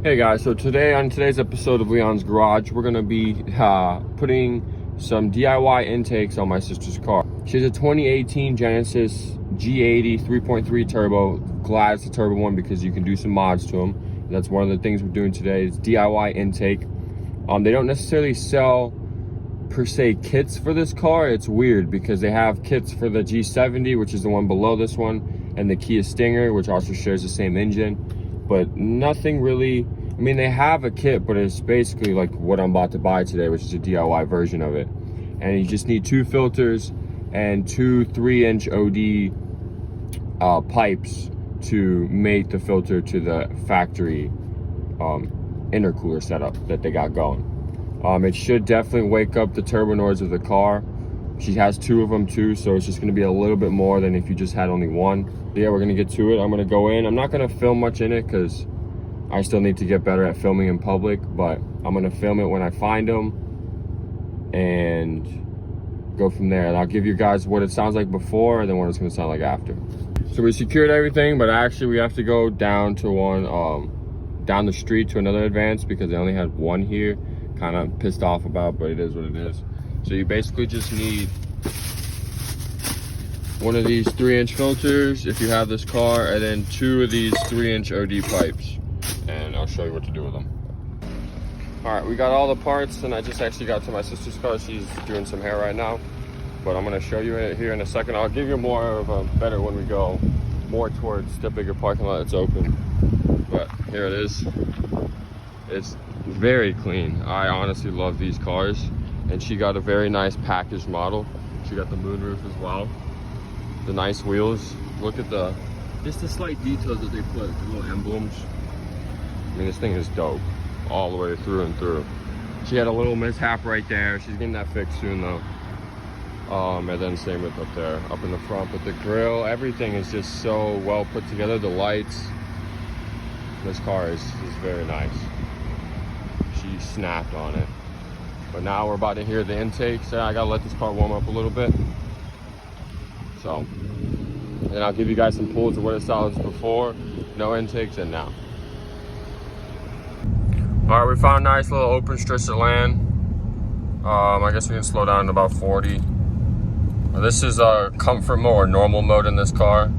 Hey guys, so on today's episode of Leon's Garage, we're gonna be putting some DIY intakes on my sister's car. She has a 2018 Genesis G80 3.3 turbo. Glad it's the turbo one because you can do some mods to them. That's one of the things we're doing today is DIY intake. They don't necessarily sell per se kits for this car. It's weird because they have kits for the G70, which is the one below this one, and the Kia Stinger, which also shares the same engine, but nothing really. I mean, they have a kit, but it's basically like what I'm about to buy today, which is a DIY version of it. And you just need 2 filters and 2 3-inch OD pipes to mate the filter to the factory intercooler setup that they got going. It should definitely wake up the turbo noise of the car. She has 2 of them too, so it's just gonna be a little bit more than if you just had only 1. But yeah, we're gonna get to it. I'm gonna go in. I'm not gonna film much in it because I still need to get better at filming in public, but I'm gonna film it when I find them and go from there. And I'll give you guys what it sounds like before and then what it's gonna sound like after. So we secured everything, but actually we have to go down to down the street to another Advance because they only had 1 here. Kind of pissed off about, but it is what it is. So you basically just need one of these 3-inch filters if you have this car, and then 2 of these 3-inch OD pipes. And I'll show you what to do with them. All right, we got all the parts, and I just actually got to my sister's car. She's doing some hair right now, but I'm gonna show you it here in a second. I'll give you more of a better when we go more towards the bigger parking lot that's open. But here it is. It's very clean. I honestly love these cars, and she got a very nice packaged model. She got the moonroof as well, the nice wheels. Look at just the slight details that they put, the little emblems. I mean, this thing is dope all the way through and through. She had a little mishap right there. She's getting that fixed soon though. And then same with up there, up in the front. But the grill, everything is just so well put together. The lights, this car is very nice. She snapped on it. But now we're about to hear the intakes. I gotta let this car warm up a little bit. So, then I'll give you guys some pulls of what it sounds before, no intakes, and now. All right, we found a nice little open stretch of land. I guess we can slow down to about 40. This is a comfort mode or normal mode in this car.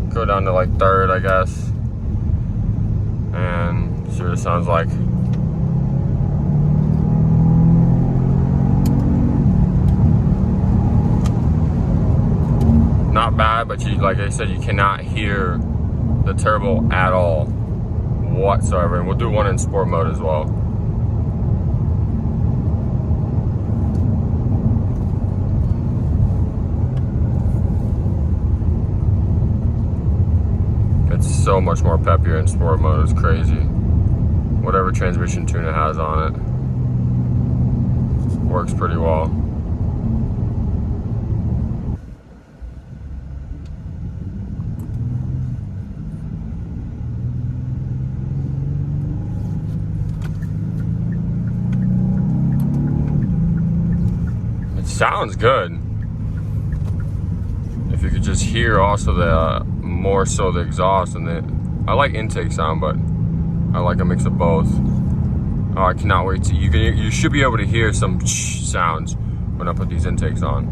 Go down to like 3rd, I guess. And see what it sounds like. Not bad, but like I said, you cannot hear the turbo at all whatsoever. And we'll do one in sport mode as well. It's so much more peppier in sport mode. It's crazy. Whatever transmission tune it has on it works pretty well. Sounds good. If you could just hear also the more so the exhaust and I like intake sound, but I like a mix of both. Oh, I cannot wait to you should be able to hear some sounds when I put these intakes on.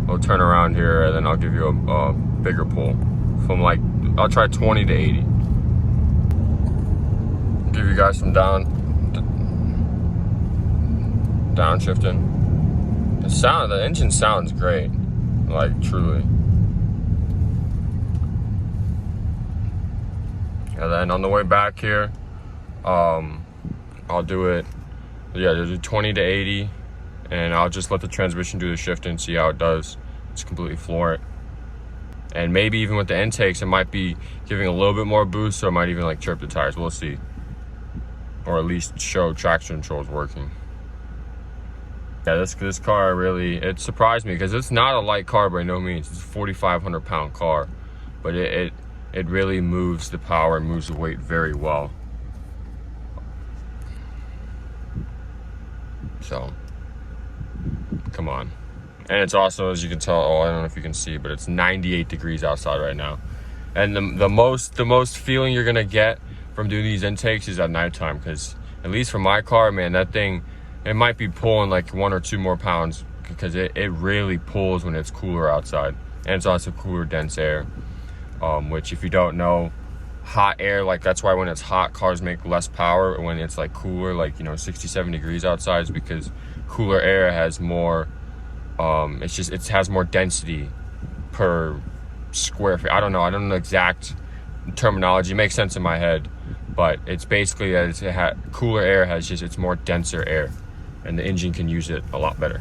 I'll turn around here and then I'll give you a bigger pull from like I'll try 20 to 80. Give you guys some downshifting. The engine sounds great, like truly. And then on the way back here, I'll do it, do 20 to 80, and I'll just let the transmission do the shifting, see how it does. Just completely floor it. And maybe even with the intakes, it might be giving a little bit more boost, or it might even like chirp the tires, we'll see. Or at least show traction control is working. Yeah, this car really, it surprised me because it's not a light car by no means. It's a 4,500 pound car, but it really moves the power and moves the weight very well. So, come on. And it's also, as you can tell, I don't know if you can see, but it's 98 degrees outside right now. And the most feeling you're gonna get from doing these intakes is at nighttime, because at least for my car, man, that thing, it might be pulling like 1 or 2 more pounds, because it really pulls when it's cooler outside, and it's also cooler, dense air. Which, if you don't know, hot air, like that's why when it's hot, cars make less power. When it's like cooler, like 67 degrees outside, is because cooler air has more. It has more density per square feet. I don't know the exact terminology. It makes sense in my head, but it's basically that cooler air it's more denser air, and the engine can use it a lot better.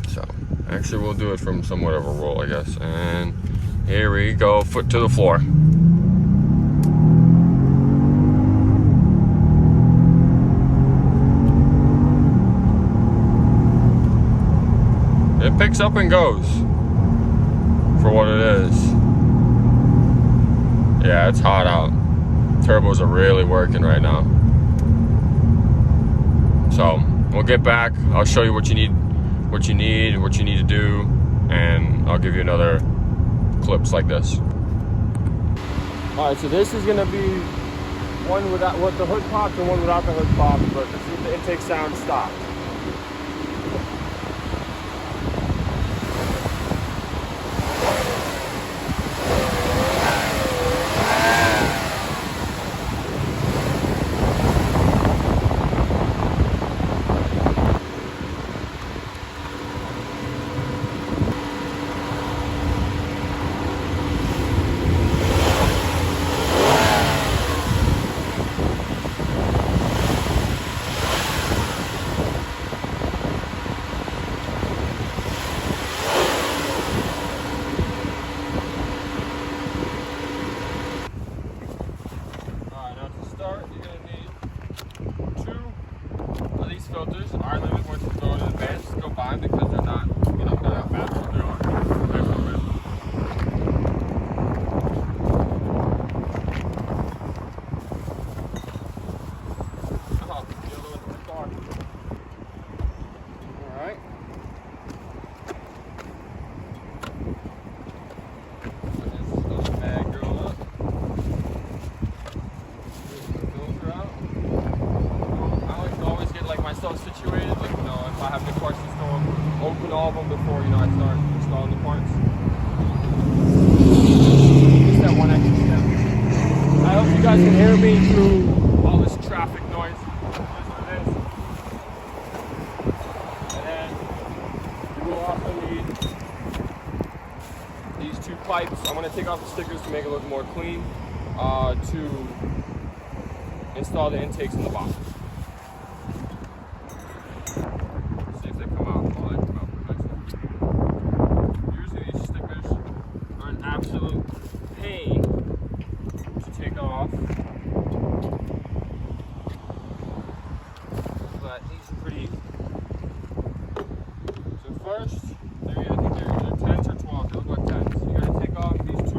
So actually we'll do it from somewhat of a roll, I guess. And here we go, foot to the floor. It picks up and goes for what it is. Yeah, it's hot out. Turbos are really working right now. So we'll get back. I'll show you what you need to do, and I'll give you another clips like this. All right, so this is gonna be one with the hood popped and one without the hood popped, but let's see if the intake sound stops. Filters are limited once you go in advance. Go buy them because they're not, not how fast they are. Alright. So this little bag girl up. Get the filter out. I like to always get myself situated, if I have the car store, open all of them before I start installing the parts. Just that one extra step. I hope you guys can hear me through all this traffic noise. That's what it is. And then you will also need these 2 pipes. I'm going to take off the stickers to make it look more clean, to install the intakes in the box. Absolute pain to take off, but these are pretty easy. So first, I think they're either 10s or 12s. They look like 10s. You gotta take off these 2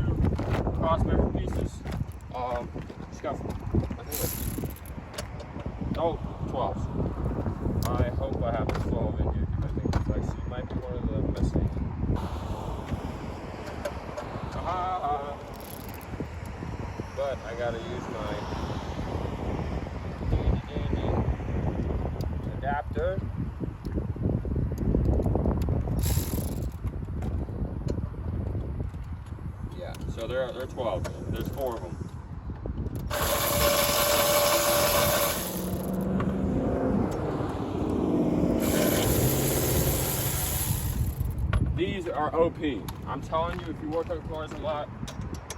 cross member pieces. Just got, I think that's 12s. I hope I have a 12 in here, because I think it might be one of the missing. But I gotta use my dandy adapter. Yeah, so they're 12. There's 4 of them. These are OP. I'm telling you, if you work on cars a lot,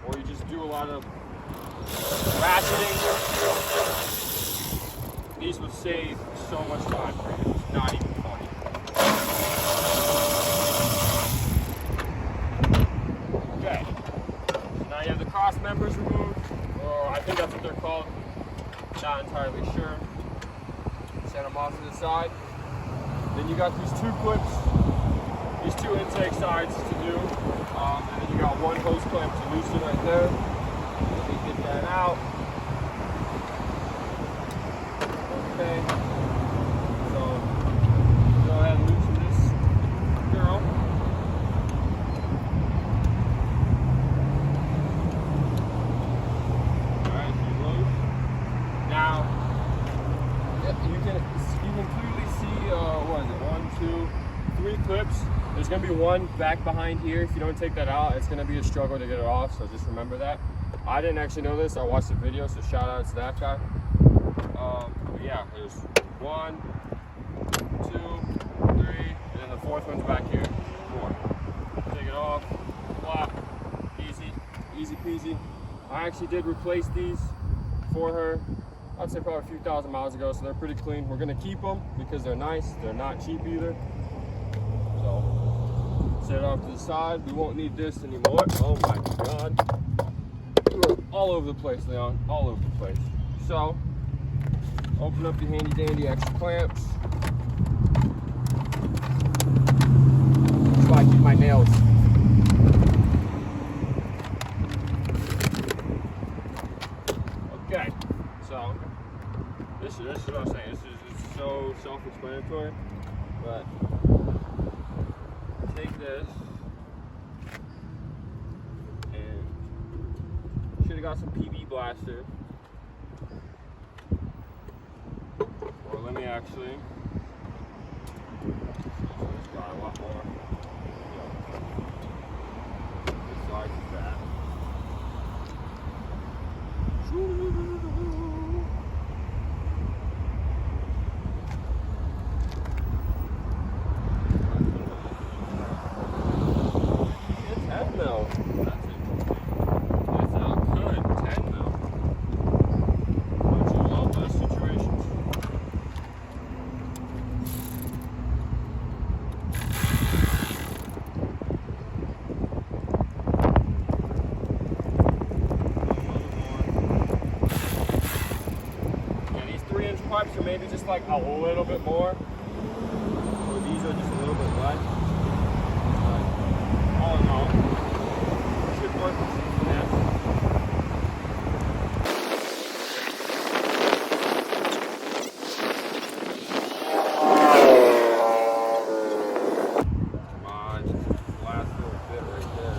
or you just do a lot of ratcheting, these will save so much time for you. It's not even funny. Okay, so now you have the cross members removed, or I think that's what they're called. Not entirely sure. Set them off to the side. Then you got these 2 clips. These 2 intake sides to do, and then you got 1 hose clamp to loosen right there. Let me get that out. Okay, so go ahead and loosen this girl. gonna be one back behind here. If you don't take that out, it's gonna be a struggle to get it off, so just remember that. I didn't actually know this. I watched the video, so shout out to that guy. But yeah, there's 1, 2, 3, and then the fourth one's back here. 4. Take it off, flop, easy peasy. I actually did replace these for her. I'd say probably a few thousand miles ago, so they're pretty clean. We're gonna keep them because they're nice. They're not cheap either. So set it off to the side. We won't need this anymore. Oh my God. We're all over the place, Leon, all over the place. So open up the handy dandy extra clamps. That's why I keep my nails. Okay, so this is what I'm saying. This is so self-explanatory, but take this and should have got some PB blaster, or let me actually this guy a lot more. Besides that. Pipes are maybe just like a little bit more, or these are just a little bit less. All in all, should work for this. Come on, just last little bit right there.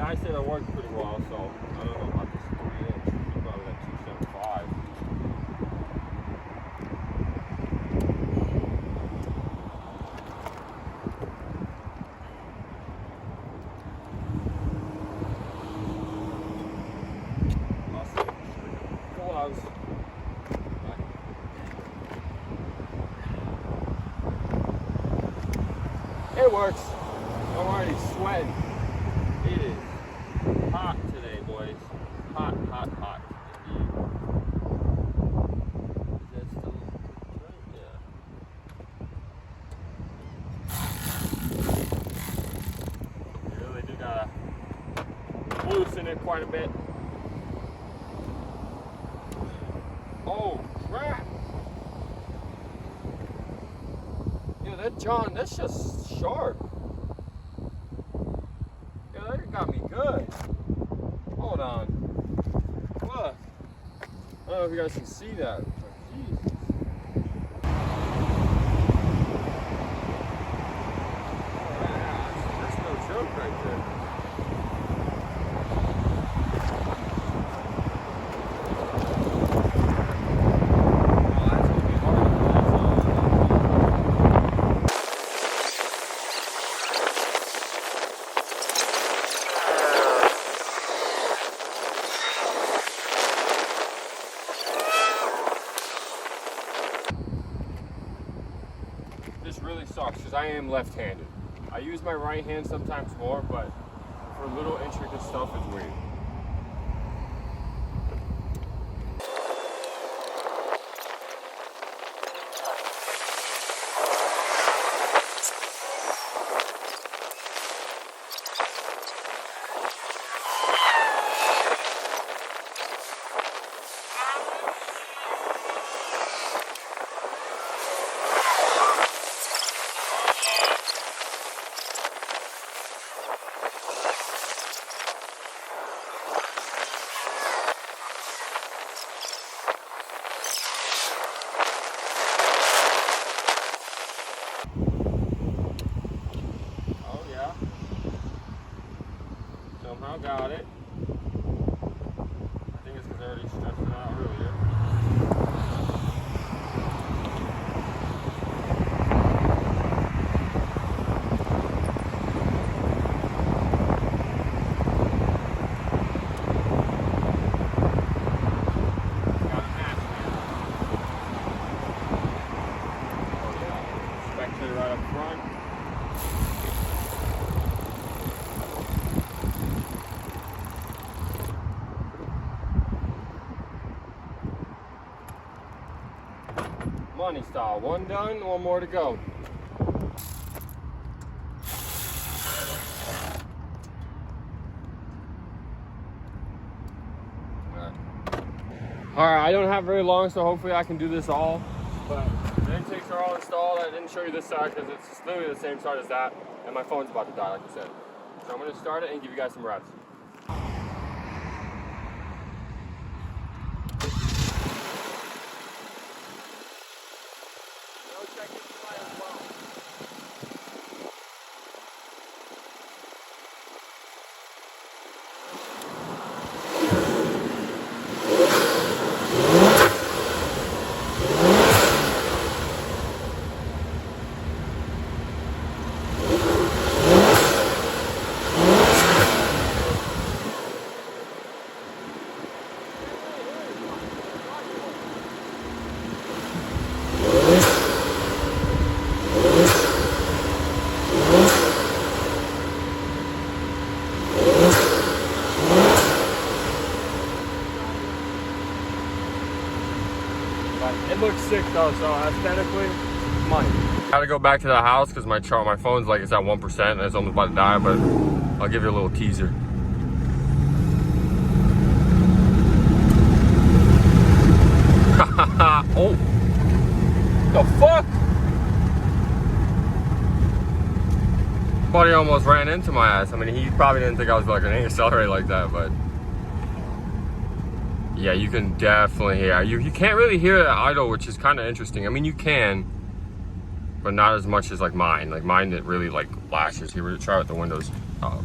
I said it worked pretty well, so I don't know about this 3-inch. It's probably like 275. Gloves. It works. I'm already sweating. It is hot today, boys. Hot, hot, hot. Indeed. Is that still right? Yeah. You really do gotta loosen it quite a bit. Oh, crap. Yeah, that John, that's just sharp. Yeah, that got me good. Hold on. Look. I don't know if you guys can see that. But Jesus. Yeah, that's no joke right there. This really sucks because I am left-handed. I use my right hand sometimes more, but for little intricate stuff, it's weird. got it. I think it's because I already stressed it out earlier. Got a match, man. Oh yeah. Spectator right up front. Money style. One done, one more to go. Alright, I don't have very long, so hopefully I can do this all. But the intakes are all installed. I didn't show you this side because it's literally the same side as that. And my phone's about to die, like I said. So I'm going to start it and give you guys some reps. It looks sick though, so aesthetically, money. Gotta go back to the house because my phone's like it's at 1% and it's almost about to die, but I'll give you a little teaser. Oh, the fuck? Buddy almost ran into my ass. I mean, he probably didn't think I was like gonna accelerate like that, but yeah, you can definitely hear. You can't really hear it idle, which is kind of interesting. I mean, you can, but not as much as like mine. Like mine, it really like flashes. Here, we're gonna try with the windows up.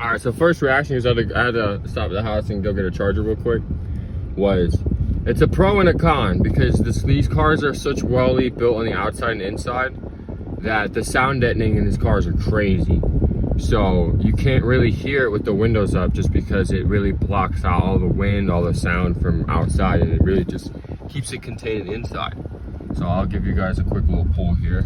All right, so first reaction is I had to stop at the house and go get a charger real quick. It's a pro and a con because these cars are such well built on the outside and inside that the sound deadening in these cars are crazy. So you can't really hear it with the windows up just because it really blocks out all the wind, all the sound from outside, and it really just keeps it contained inside. So I'll give you guys a quick little pull here.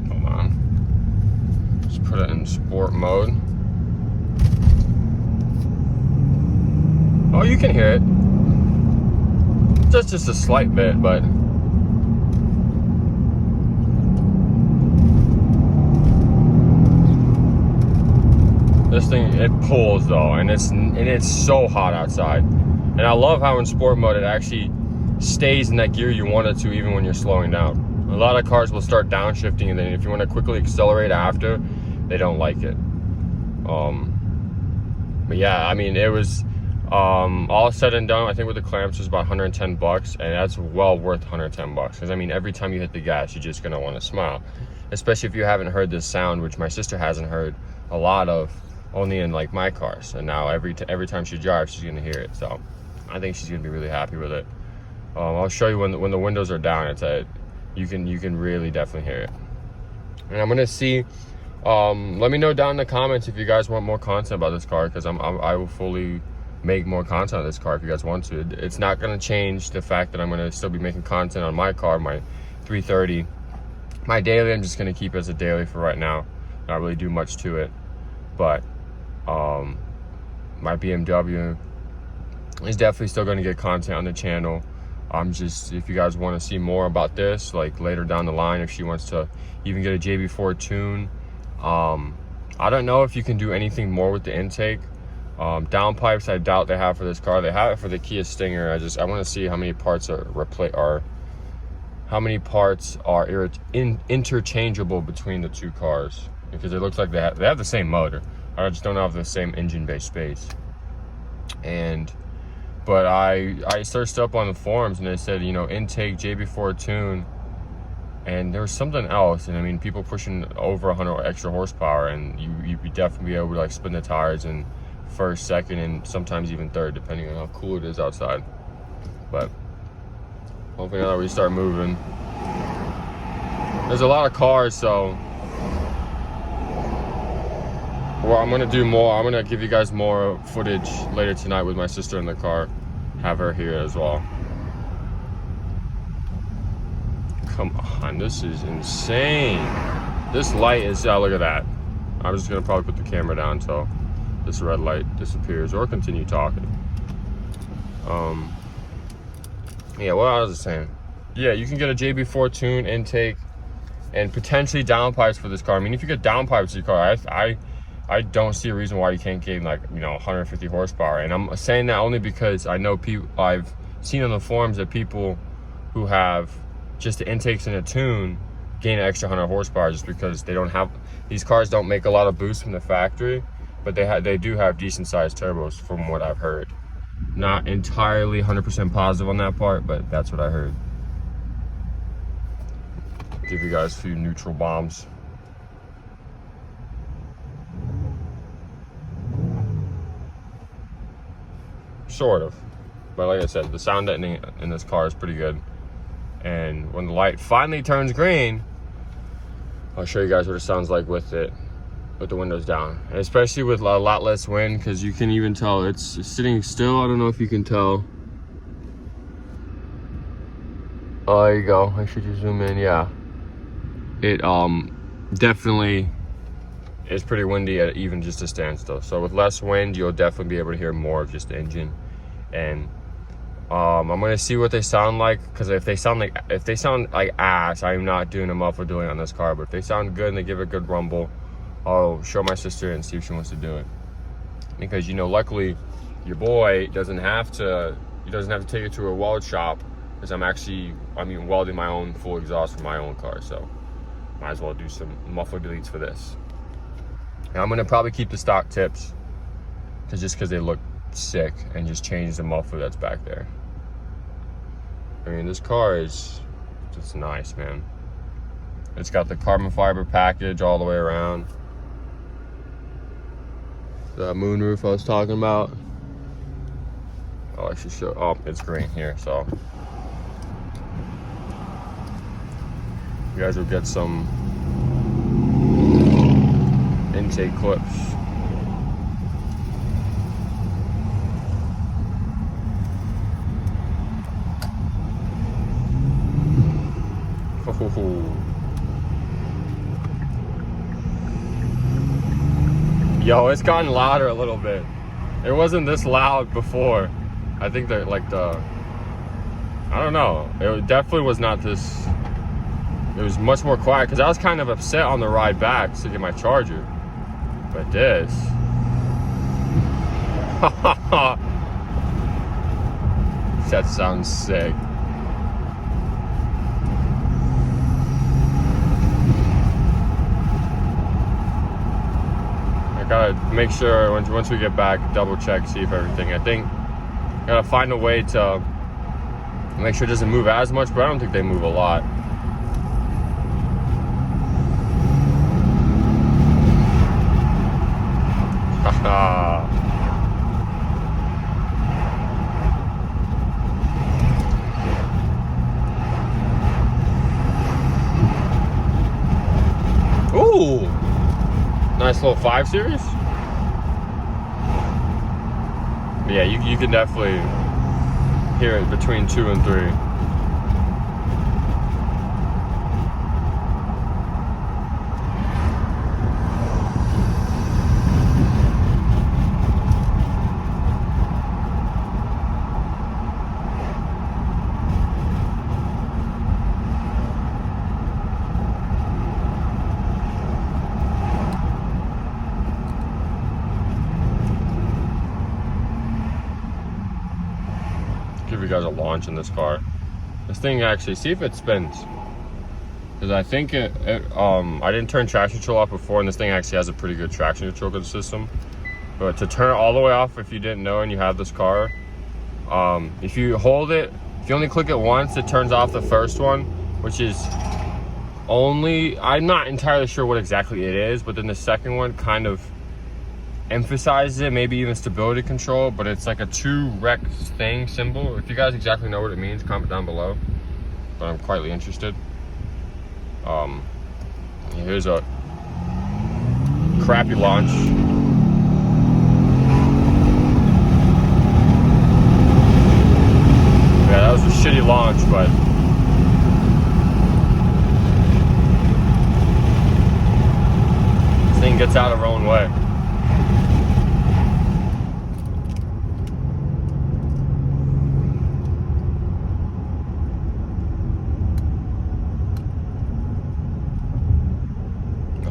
Hold on. Just put it in sport mode. Oh, you can hear it. Just a slight bit, but this thing, it pulls though, and it's so hot outside. And I love how in sport mode it actually stays in that gear you want it to even when you're slowing down. A lot of cars will start downshifting, and then if you want to quickly accelerate after, they don't like it. But yeah, I mean, it was all said and done, I think with the clamps was about 110 bucks, and that's well worth 110 bucks. Because I mean, every time you hit the gas, you're just gonna want to smile, especially if you haven't heard this sound, which my sister hasn't heard a lot of, only in like my cars. And now every time she drives, she's gonna hear it. So I think she's gonna be really happy with it. I'll show you when the windows are down. You can really definitely hear it. And I'm gonna see. Let me know down in the comments if you guys want more content about this car, because I will fully make more content on this car if you guys want to. It's not going to change the fact that I'm going to still be making content on my car, my 330. My daily, I'm just going to keep as a daily for right now. Not really do much to it. But my BMW is definitely still going to get content on the channel. If you guys want to see more about this, like later down the line, if she wants to even get a JB4 tune. I don't know if you can do anything more with the intake. Downpipes, I doubt they have for this car. They have it for the Kia Stinger. I want to see how many parts are interchangeable between the two cars, because it looks like they have the same motor. I just don't have the same engine bay space. And But I searched up on the forums and they said, you know, intake JB4 tune, and there was something else. And I mean, people pushing over 100 extra horsepower, and you'd definitely be able to like spin the tires in first, second, and sometimes even third, depending on how cool it is outside. But hopefully now that we start moving. There's a lot of cars, so well, I'm gonna do more. I'm gonna give you guys more footage later tonight with my sister in the car. Have her here as well. Come on, this is insane. This light is, look at that. I'm just gonna probably put the camera down until this red light disappears, or continue talking. Yeah, what I was saying. Yeah, you can get a JB4 tune intake and potentially downpipes for this car. I mean, if you get downpipes to your car, I don't see a reason why you can't gain, like, you know, 150 horsepower. And I'm saying that only because I know people, I've seen on the forums that people who have just the intakes in a tune gain an extra 100 horsepower just because they don't have, these cars don't make a lot of boost from the factory, but they do have decent sized turbos from what I've heard. Not entirely 100% positive on that part, but that's what I heard. Give you guys a few neutral bombs. Sort of, but like I said, the sound deadening in this car is pretty good. And when the light finally turns green, I'll show you guys what it sounds like with it, with the windows down, and especially with a lot less wind, because you can even tell it's sitting still. I don't know if you can tell. Oh, there you go. I should just zoom in. Yeah, it definitely is pretty windy at even just a standstill. So with less wind, you'll definitely be able to hear more of just the engine. And I'm gonna see what they sound like, because if they sound like ass, I'm not doing a muffler dually on this car. But if they sound good and they give a good rumble, I'll show my sister and see if she wants to do it. Because, you know, luckily your boy doesn't have to take it to a weld shop, because I'm welding my own full exhaust for my own car. So might as well do some muffler deletes for this. And I'm gonna probably keep the stock tips, because they look sick, and just change the muffler that's back there. I mean, this car is just nice, man. It's got the carbon fiber package all the way around. The moonroof I was talking about. I'll actually show, oh, it's green here, so you guys will get some intake clips. Yo, it's gotten louder a little bit. It wasn't this loud before. I think that I don't know. It definitely was not this. It was much more quiet, because I was kind of upset on the ride back to get my charger. But this. That sounds sick. I gotta make sure once we get back, double check, see if everything. I think I gotta find a way to make sure it doesn't move as much, but I don't think they move a lot. Ooh, nice little 5 Series. Yeah, you can definitely hear it between 2 and 3. Give you guys a launch in this car. This thing actually, see if it spins, because I think I didn't turn traction control off before, and this thing actually has a pretty good traction control system. But to turn it all the way off, if you didn't know and you have this car, If you hold it, if you only click it once, it turns off the first one, which is only, I'm not entirely sure what exactly it is, but then the second one kind of emphasizes it, maybe even stability control, but it's like a 2-rec thing symbol. If you guys exactly know what it means, comment down below, but I'm quite interested. Here's a crappy launch. Yeah, that was a shitty launch, but this thing gets out of her own way.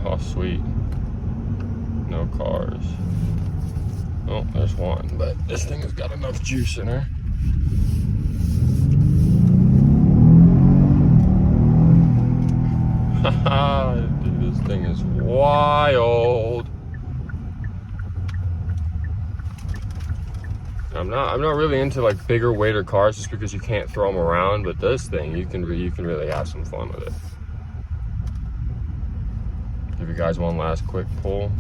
Oh, sweet. No cars. Oh, there's one, but this thing has got enough juice in her. Dude, this thing is wild. I'm not really into like bigger weighter cars just because you can't throw them around, but this thing you can really have some fun with it. Give you guys one last quick pull.